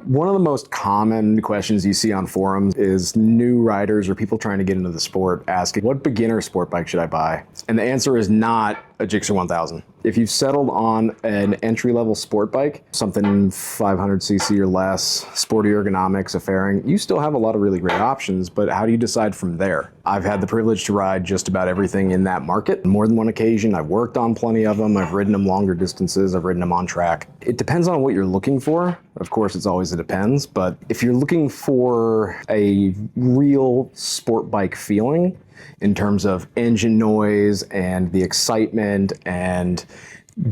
One of the most common questions you see on forums is new riders or people trying to get into the sport asking, what beginner sport bike should I buy? And the answer is not a Gixxer 1000. If you've settled on an entry-level sport bike, something 500cc or less, sporty ergonomics, a fairing, you still have a lot of really great options, but how do you decide from there? I've had the privilege to ride just about everything in that market. More than one occasion, I've worked on plenty of them. I've ridden them longer distances. I've ridden them on track. It depends on what you're looking for. Of course, it's always a depends, but if you're looking for a real sport bike feeling in terms of engine noise and the excitement and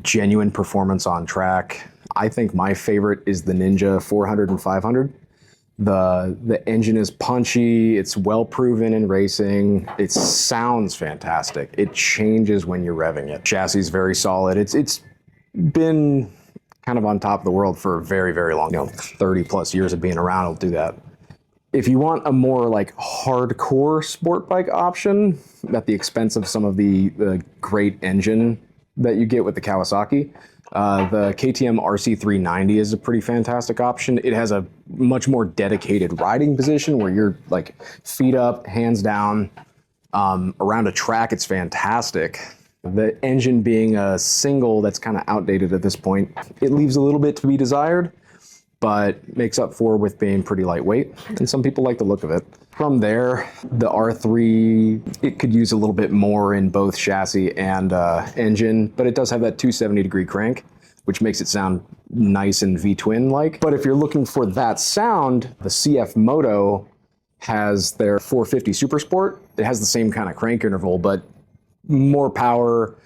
genuine performance on track, I think my favorite is the Ninja 400 and 500. The engine is punchy, it's well proven in racing, it sounds fantastic. It changes when you're revving it. Chassis is very solid. It's been kind of on top of the world for a very, very long, 30 plus years of being around, it'll do that. If you want a more like hardcore sport bike option at the expense of some of the great engine that you get with the Kawasaki, the KTM RC390 is a pretty fantastic option. It has a much more dedicated riding position where you're like feet up, hands down. Around a track, it's fantastic. The engine being a single that's kind of outdated at this point, it leaves a little bit to be desired, but makes up for with being pretty lightweight, and some people like the look of it. From there, the R3, it could use a little bit more in both chassis and engine, but it does have that 270-degree crank, which makes it sound nice and V-twin-like. But if you're looking for that sound, the CF Moto has their 450 Super Sport. It has the same kind of crank interval, but more power,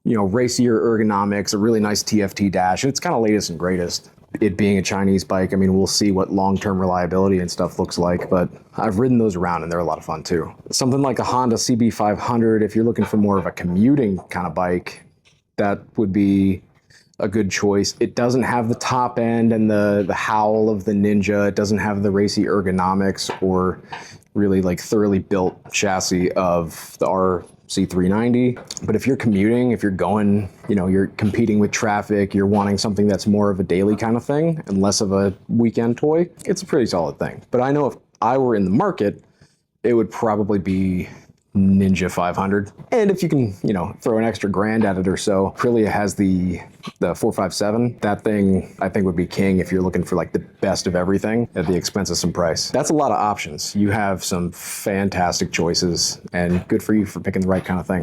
racier ergonomics, a really nice TFT dash, and it's kind of latest and greatest. It being a Chinese bike, we'll see what long-term reliability and stuff looks like, but I've ridden those around and they're a lot of fun too. Something like a Honda CB500, if you're looking for more of a commuting kind of bike, that would be a good choice. It doesn't have the top end and the howl of the Ninja. It doesn't have the racy ergonomics or really like thoroughly built chassis of the RC390. But if you're commuting, if you're going, you're competing with traffic, you're wanting something that's more of a daily kind of thing and less of a weekend toy, it's a pretty solid thing. But I know if I were in the market, it would probably be Ninja 500. And if you can, throw an extra grand at it or so, Aprilia has the 457. That thing, I think, would be king if you're looking for like the best of everything at the expense of some price. That's a lot of options. You have some fantastic choices, and good for you for picking the right kind of thing.